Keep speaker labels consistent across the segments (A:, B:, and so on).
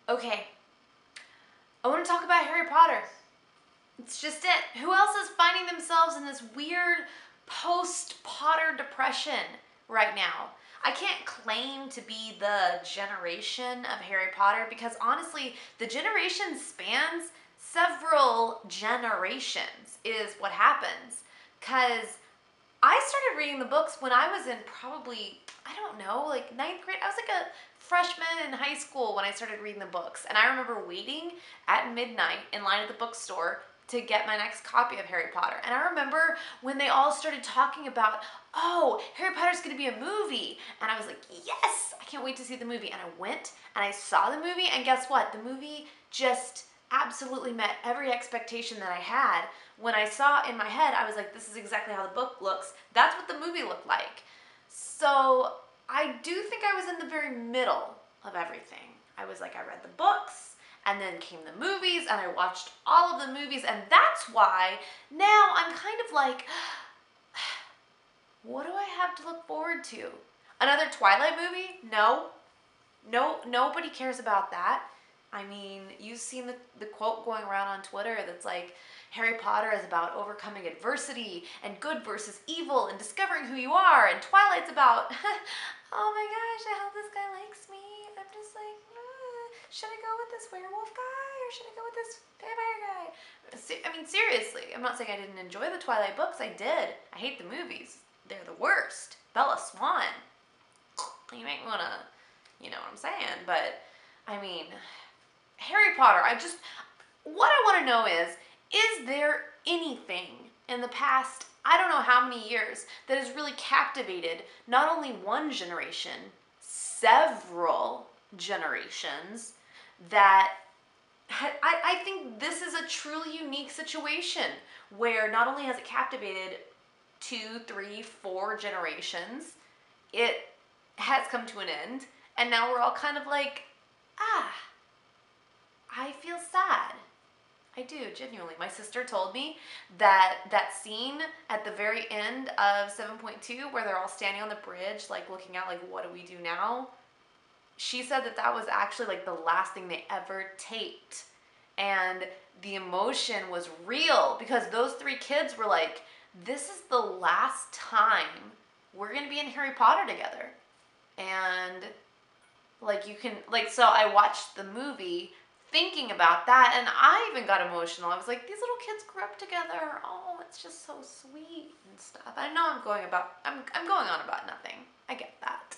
A: Okay, I want to talk about Harry Potter. It's just it. Who else is finding themselves in this weird post-Potter depression right now? I can't claim to be the generation of Harry Potter because honestly, the generation spans several generations is what happens. Because I started reading the books when I was in probably, I don't know, like ninth grade. I was like a freshman in high school when I started reading the books. And I remember waiting at midnight in line at the bookstore to get my next copy of Harry Potter. And I remember when they all started talking about, oh, Harry Potter's gonna be a movie. And I was like, yes, I can't wait to see the movie. And I went and I saw the movie, and guess what? The movie just absolutely met every expectation that I had. When I saw in my head, I was like, this is exactly how the book looks. That's what the movie looked like. So I do think I was in the very middle of everything. I was like, I read the books, and then came the movies, and I watched all of the movies, and that's why now I'm kind of like, what do I have to look forward to? Another Twilight movie? No. No, nobody cares about that. I mean, you've seen the quote going around on Twitter that's like, Harry Potter is about overcoming adversity and good versus evil and discovering who you are, and Twilight's about, oh my gosh, I hope this guy likes me. I'm just like, should I go with this werewolf guy or should I go with this vampire guy? I mean, seriously, I'm not saying I didn't enjoy the Twilight books. I did. I hate the movies. They're the worst. Bella Swan. You make me wanna, you know what I'm saying, but I mean, Harry Potter, what I want to know is there anything in the past, I don't know how many years, that has really captivated not only one generation, several generations, that I think this is a truly unique situation where not only has it captivated 2, 3, 4 generations, it has come to an end, and now we're all kind of like, I feel sad. I do, genuinely. My sister told me that that scene at the very end of 7.2 where they're all standing on the bridge, like looking out like, what do we do now? She said that that was actually like the last thing they ever taped. And the emotion was real because those 3 kids were like, this is the last time we're going to be in Harry Potter together. And like you can, like, so I watched the movie thinking about that, and I even got emotional. I was like, these little kids grew up together. Oh, it's just so sweet and stuff. I know I'm going on about nothing. I get that.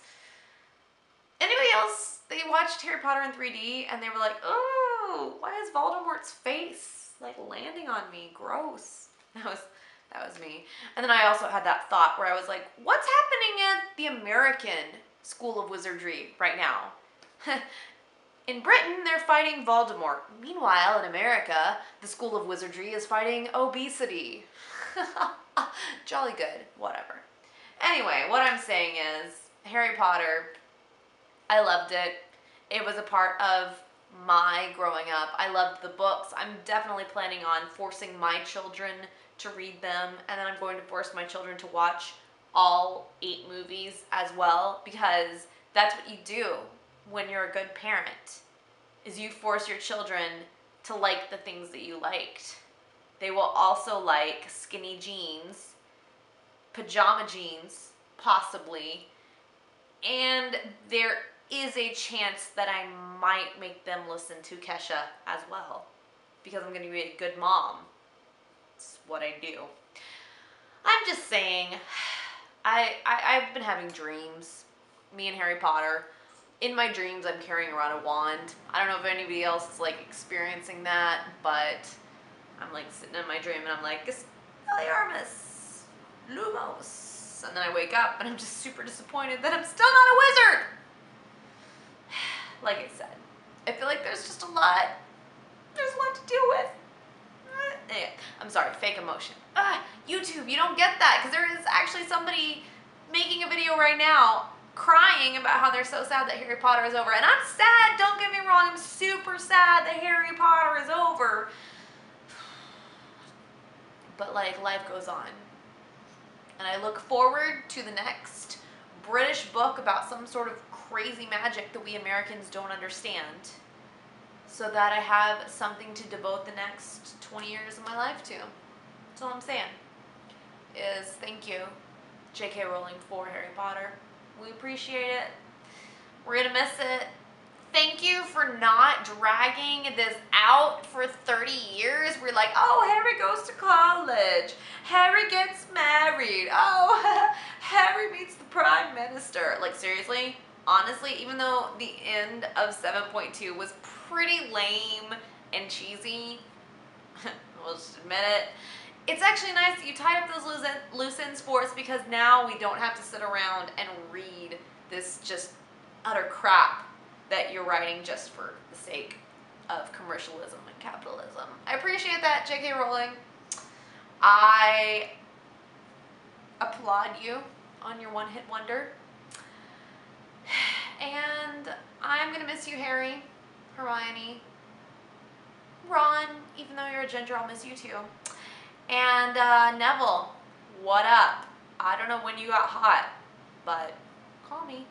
A: Anybody else, they watched Harry Potter in 3D and they were like, oh, why is Voldemort's face like landing on me? Gross. That was me. And then I also had that thought where I was like, what's happening at the American School of Wizardry right now? In Britain, they're fighting Voldemort. Meanwhile, in America, the School of Wizardry is fighting obesity. Jolly good. Whatever. Anyway, what I'm saying is, Harry Potter, I loved it. It was a part of my growing up. I loved the books. I'm definitely planning on forcing my children to read them, and then I'm going to force my children to watch all 8 movies as well, because that's what you do when you're a good parent, is you force your children to like the things that you liked. They will also like skinny jeans, pajama jeans, possibly, and there is a chance that I might make them listen to Kesha as well, because I'm going to be a good mom. It's what I do. I'm just saying, I've been having dreams, me and Harry Potter. In my dreams, I'm carrying around a wand. I don't know if anybody else is like experiencing that, but I'm like sitting in my dream and I'm like, Expelliarmus, Lumos. And then I wake up and I'm just super disappointed that I'm still not a wizard. Like I said, I feel like there's a lot to deal with. I'm sorry, fake emotion. YouTube, you don't get that, because there is actually somebody making a video right now crying about how they're so sad that Harry Potter is over. And I'm sad, don't get me wrong, I'm super sad that Harry Potter is over. But like, life goes on. And I look forward to the next British book about some sort of crazy magic that we Americans don't understand. so that I have something to devote the next 20 years of my life to. That's all I'm saying. Is thank you, J.K. Rowling, for Harry Potter. We appreciate it. We're gonna miss it. Thank you for not dragging this out for 30 years. We're like, oh, Harry goes to college. Harry gets married. Oh, Harry meets the Prime Minister. Like, seriously? Honestly, even though the end of 7.2 was pretty lame and cheesy, we'll just admit it, it's actually nice that you tied up those loose ends for us, because now we don't have to sit around and read this just utter crap that you're writing just for the sake of commercialism and capitalism. I appreciate that, J.K. Rowling. I applaud you on your one-hit wonder. And I'm going to miss you, Harry, Hermione, Ron, even though you're a ginger, I'll miss you too. And Neville, what up? I don't know when you got hot, but call me.